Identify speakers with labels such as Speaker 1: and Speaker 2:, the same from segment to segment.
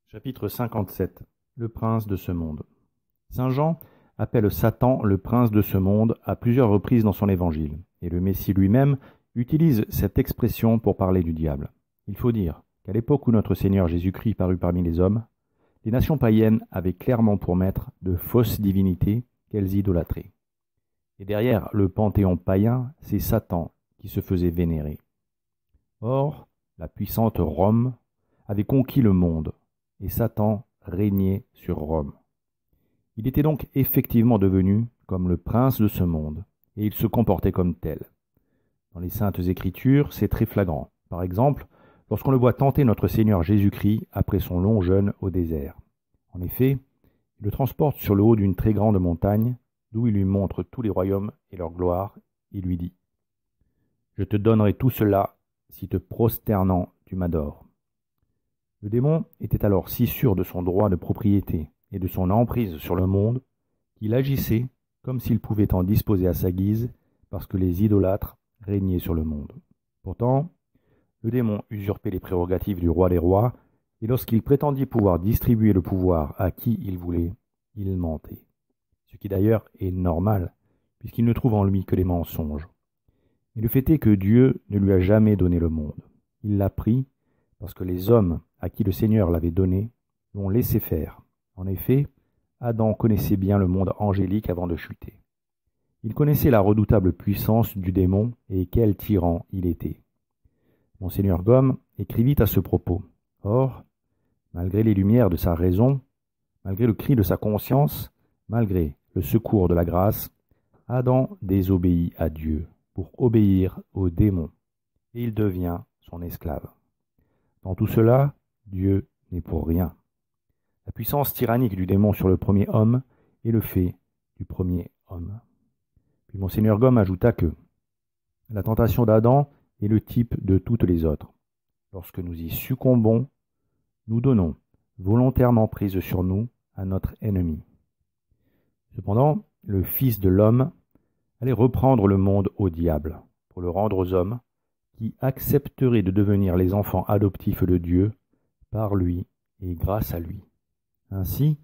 Speaker 1: Chapitre 57. Le prince de ce monde. Saint Jean appelle Satan le prince de ce monde à plusieurs reprises dans son évangile, et le Messie lui-même utilise cette expression pour parler du diable. Il faut dire qu'à l'époque où notre Seigneur Jésus-Christ parut parmi les hommes, les nations païennes avaient clairement pour maître de fausses divinités qu'elles idolâtraient. Et derrière le panthéon païen, c'est Satan qui se faisait vénérer. Or, la puissante Rome avait conquis le monde, et Satan régnait sur Rome. Il était donc effectivement devenu comme le prince de ce monde, et il se comportait comme tel. Dans les Saintes Écritures, c'est très flagrant. Par exemple, lorsqu'on le voit tenter notre Seigneur Jésus-Christ après son long jeûne au désert. En effet, il le transporte sur le haut d'une très grande montagne, d'où il lui montre tous les royaumes et leur gloire, et lui dit « Je te donnerai tout cela si te prosternant tu m'adores. » Le démon était alors si sûr de son droit de propriété et de son emprise sur le monde qu'il agissait comme s'il pouvait en disposer à sa guise parce que les idolâtres régnaient sur le monde. Pourtant, le démon usurpait les prérogatives du roi des rois et lorsqu'il prétendit pouvoir distribuer le pouvoir à qui il voulait, il mentait. Ce qui d'ailleurs est normal puisqu'il ne trouve en lui que les mensonges. Mais le fait est que Dieu ne lui a jamais donné le monde. Il l'a pris parce que les hommes à qui le Seigneur l'avait donné l'ont laissé faire. En effet, Adam connaissait bien le monde angélique avant de chuter. Il connaissait la redoutable puissance du démon et quel tyran il était. Monseigneur Gomme écrivit à ce propos. Or, malgré les lumières de sa raison, malgré le cri de sa conscience, malgré le secours de la grâce, Adam désobéit à Dieu pour obéir au démon, et il devient son esclave. Dans tout cela, Dieu n'est pour rien. La puissance tyrannique du démon sur le premier homme est le fait du premier homme. Puis Monseigneur Gomme ajouta que la tentation d'Adam est le type de toutes les autres. Lorsque nous y succombons, nous donnons volontairement prise sur nous à notre ennemi. Cependant, le Fils de l'homme allait reprendre le monde au diable pour le rendre aux hommes qui accepteraient de devenir les enfants adoptifs de Dieu par lui et grâce à lui. Ainsi,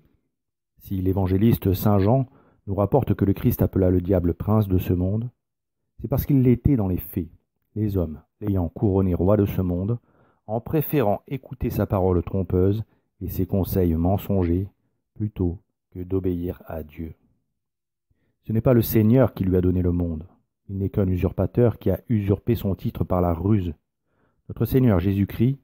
Speaker 1: si l'évangéliste Saint Jean nous rapporte que le Christ appela le diable prince de ce monde, c'est parce qu'il l'était dans les faits, les hommes l'ayant couronné roi de ce monde, en préférant écouter sa parole trompeuse et ses conseils mensongers, plutôt que d'obéir à Dieu. Ce n'est pas le Seigneur qui lui a donné le monde. Il n'est qu'un usurpateur qui a usurpé son titre par la ruse. Notre Seigneur Jésus-Christ,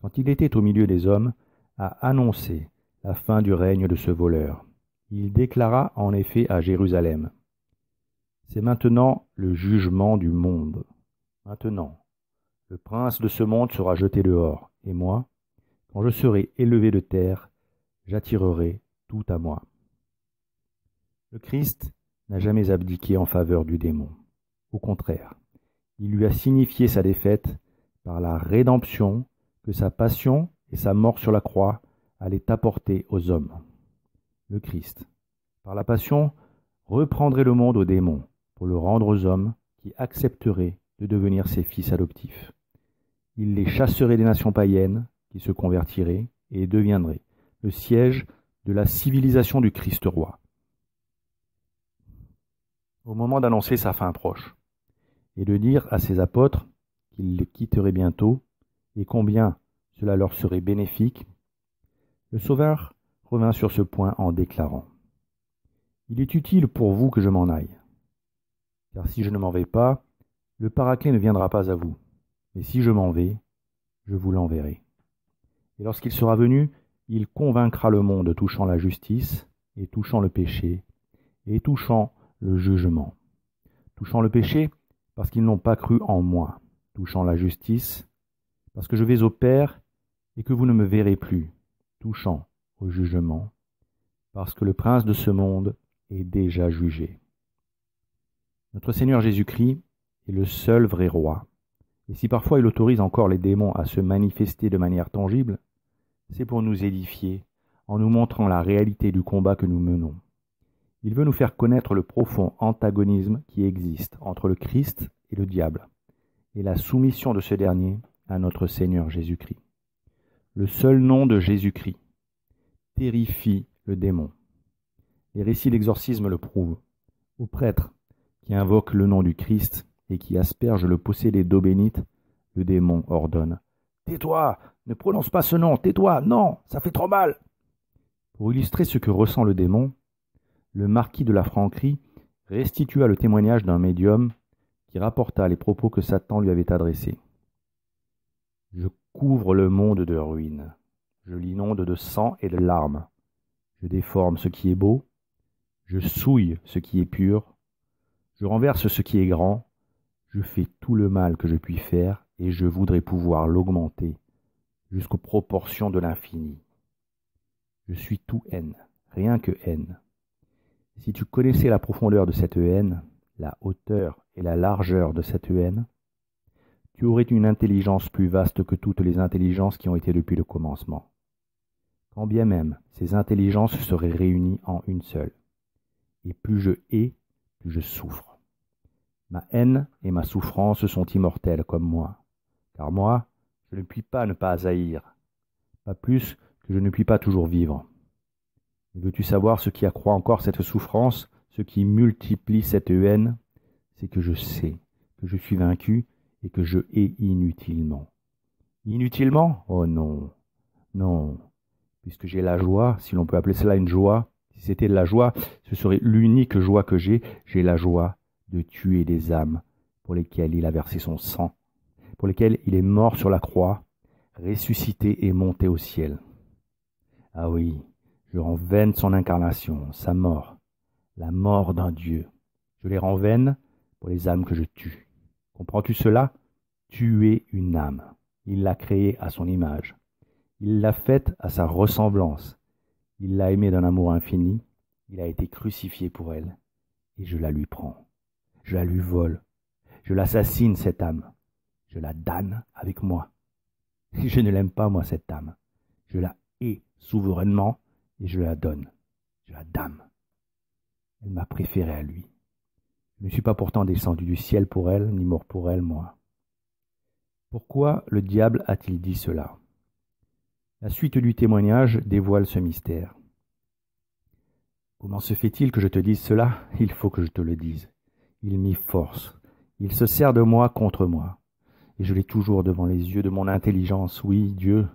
Speaker 1: quand il était au milieu des hommes, a annoncé la fin du règne de ce voleur. Il déclara en effet à Jérusalem « C'est maintenant le jugement du monde. Maintenant, le prince de ce monde sera jeté dehors, et moi, quand je serai élevé de terre, j'attirerai tout à moi. » Le Christ n'a jamais abdiqué en faveur du démon. Au contraire, il lui a signifié sa défaite par la rédemption que sa passion et sa mort sur la croix allaient apporter aux hommes. Le Christ, par la passion, reprendrait le monde au démon pour le rendre aux hommes qui accepteraient de devenir ses fils adoptifs. Il les chasserait des nations païennes qui se convertiraient et deviendraient le siège de la civilisation du Christ roi. Au moment d'annoncer sa fin proche, et de dire à ses apôtres qu'ils les quitteraient bientôt, et combien cela leur serait bénéfique, le Sauveur revint sur ce point en déclarant « Il est utile pour vous que je m'en aille, car si je ne m'en vais pas, le Paraclet ne viendra pas à vous, mais si je m'en vais, je vous l'enverrai. Et lorsqu'il sera venu, il convaincra le monde touchant la justice, et touchant le péché, et touchant le jugement. Touchant le péché, parce qu'ils n'ont pas cru en moi. Touchant la justice, parce que je vais au Père et que vous ne me verrez plus. Touchant au jugement, parce que le prince de ce monde est déjà jugé. Notre Seigneur Jésus-Christ est le seul vrai roi. Et si parfois il autorise encore les démons à se manifester de manière tangible, c'est pour nous édifier en nous montrant la réalité du combat que nous menons. Il veut nous faire connaître le profond antagonisme qui existe entre le Christ et le diable, et la soumission de ce dernier à notre Seigneur Jésus-Christ. Le seul nom de Jésus-Christ terrifie le démon. Les récits d'exorcisme le prouvent. Au prêtre qui invoque le nom du Christ et qui asperge le possédé d'eau bénite, le démon ordonne « Tais-toi, ne prononce pas ce nom, tais-toi, non, ça fait trop mal !» Pour illustrer ce que ressent le démon, le marquis de la Franquerie restitua le témoignage d'un médium qui rapporta les propos que Satan lui avait adressés. « Je couvre le monde de ruines, je l'inonde de sang et de larmes, je déforme ce qui est beau, je souille ce qui est pur, je renverse ce qui est grand, je fais tout le mal que je puis faire et je voudrais pouvoir l'augmenter jusqu'aux proportions de l'infini. Je suis tout haine, rien que haine. Si tu connaissais la profondeur de cette haine, la hauteur et la largeur de cette haine, tu aurais une intelligence plus vaste que toutes les intelligences qui ont été depuis le commencement. Quand bien même ces intelligences seraient réunies en une seule. Et plus je hais, plus je souffre. Ma haine et ma souffrance sont immortelles comme moi, car moi, je ne puis pas ne pas haïr, pas plus que je ne puis pas toujours vivre. Et veux-tu savoir ce qui accroît encore cette souffrance, ce qui multiplie cette haine? C'est que je sais que je suis vaincu et que je hais inutilement. Inutilement? Oh non, non, puisque j'ai la joie, si l'on peut appeler cela une joie, si c'était de la joie, ce serait l'unique joie que j'ai la joie de tuer des âmes pour lesquelles il a versé son sang, pour lesquelles il est mort sur la croix, ressuscité et monté au ciel. Ah oui, je rends vaine son incarnation, sa mort, la mort d'un Dieu. Je les rends vaines pour les âmes que je tue. Comprends-tu cela? Tuer une âme. Il l'a créée à son image. Il l'a faite à sa ressemblance. Il l'a aimée d'un amour infini. Il a été crucifié pour elle. Et je la lui prends. Je la lui vole. Je l'assassine, cette âme. Je la damne avec moi. Je ne l'aime pas, moi, cette âme. Je la hais souverainement et je la donne. Je la damne. Elle m'a préféré à lui. Je ne suis pas pourtant descendu du ciel pour elle, ni mort pour elle, moi. Pourquoi le diable a-t-il dit cela? La suite du témoignage dévoile ce mystère. Comment se fait-il que je te dise cela? Il faut que je te le dise. Il m'y force. Il se sert de moi contre moi. Et je l'ai toujours devant les yeux de mon intelligence, oui, Dieu,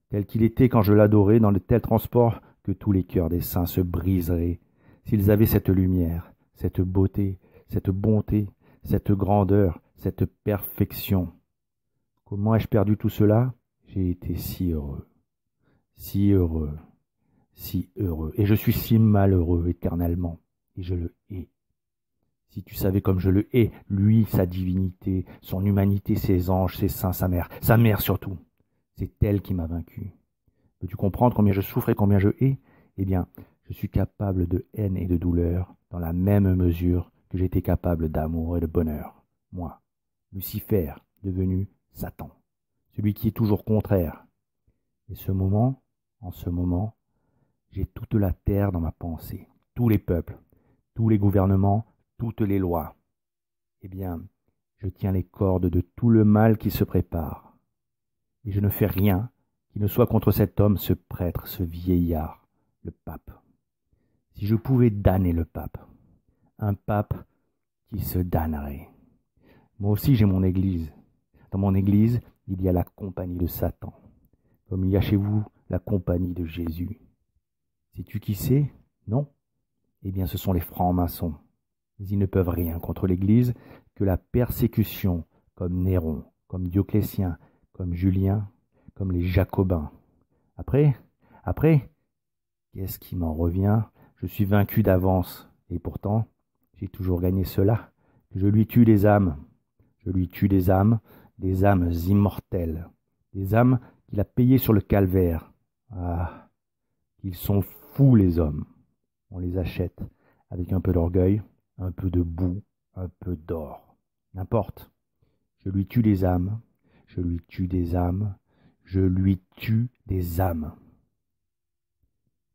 Speaker 1: tel qu'il était quand je l'adorais dans de tels transports que tous les cœurs des saints se briseraient s'ils avaient cette lumière, cette beauté, cette bonté, cette grandeur, cette perfection. Comment ai-je perdu tout cela? J'ai été si heureux, si heureux, si heureux, et je suis si malheureux éternellement, et je le hais. Si tu savais comme je le hais, lui, sa divinité, son humanité, ses anges, ses saints, sa mère surtout, c'est elle qui m'a vaincu. Peux-tu comprendre combien je souffre et combien je hais? Eh bien, je suis capable de haine et de douleur dans la même mesure que j'étais capable d'amour et de bonheur. Moi, Lucifer, devenu Satan, celui qui est toujours contraire. Et en ce moment, j'ai toute la terre dans ma pensée, tous les peuples, tous les gouvernements, toutes les lois. Eh bien, je tiens les cordes de tout le mal qui se prépare. Et je ne fais rien qui ne soit contre cet homme, ce prêtre, ce vieillard, le pape. Si je pouvais damner le pape, un pape qui se damnerait. Moi aussi j'ai mon église. Dans mon église, il y a la compagnie de Satan, comme il y a chez vous la compagnie de Jésus. Sais-tu qui c'est? Non? Eh bien ce sont les francs-maçons. Mais ils ne peuvent rien contre l'église que la persécution, comme Néron, comme Dioclétien, comme Julien, comme les Jacobins. Après, qu'est-ce qui m'en revient? Je suis vaincu d'avance, et pourtant, j'ai toujours gagné cela, que je lui tue des âmes. Je lui tue des âmes immortelles, des âmes qu'il a payées sur le calvaire. Ah, ils sont fous les hommes. On les achète avec un peu d'orgueil, un peu de boue, un peu d'or. N'importe. Je lui tue des âmes, je lui tue des âmes, je lui tue des âmes.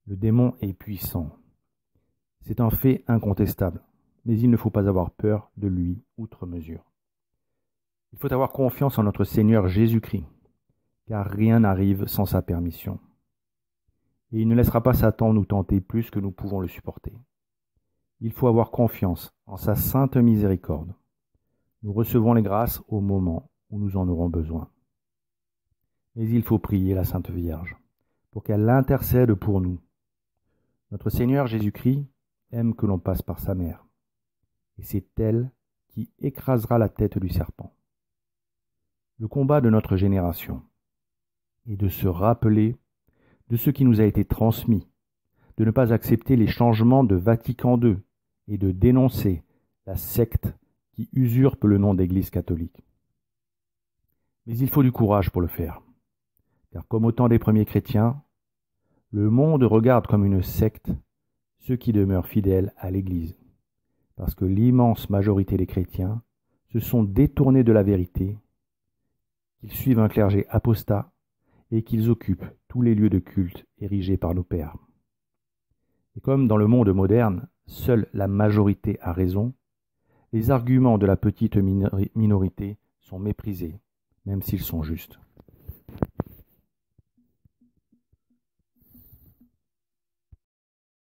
Speaker 1: Le démon est puissant. C'est un fait incontestable, mais il ne faut pas avoir peur de lui outre mesure. Il faut avoir confiance en notre Seigneur Jésus-Christ, car rien n'arrive sans sa permission. et il ne laissera pas Satan nous tenter plus que nous pouvons le supporter. Il faut avoir confiance en sa sainte miséricorde. Nous recevons les grâces au moment où nous en aurons besoin. Mais il faut prier la Sainte Vierge pour qu'elle intercède pour nous. Notre Seigneur Jésus-Christ aime que l'on passe par sa mère, et c'est elle qui écrasera la tête du serpent. Le combat de notre génération est de se rappeler de ce qui nous a été transmis, de ne pas accepter les changements de Vatican II et de dénoncer la secte qui usurpe le nom d'Église catholique. Mais il faut du courage pour le faire, car comme au temps des premiers chrétiens, le monde regarde comme une secte ceux qui demeurent fidèles à l'Église, parce que l'immense majorité des chrétiens se sont détournés de la vérité, qu'ils suivent un clergé apostat et qu'ils occupent tous les lieux de culte érigés par nos pères. Et comme dans le monde moderne, seule la majorité a raison, les arguments de la petite minorité sont méprisés, même s'ils sont justes.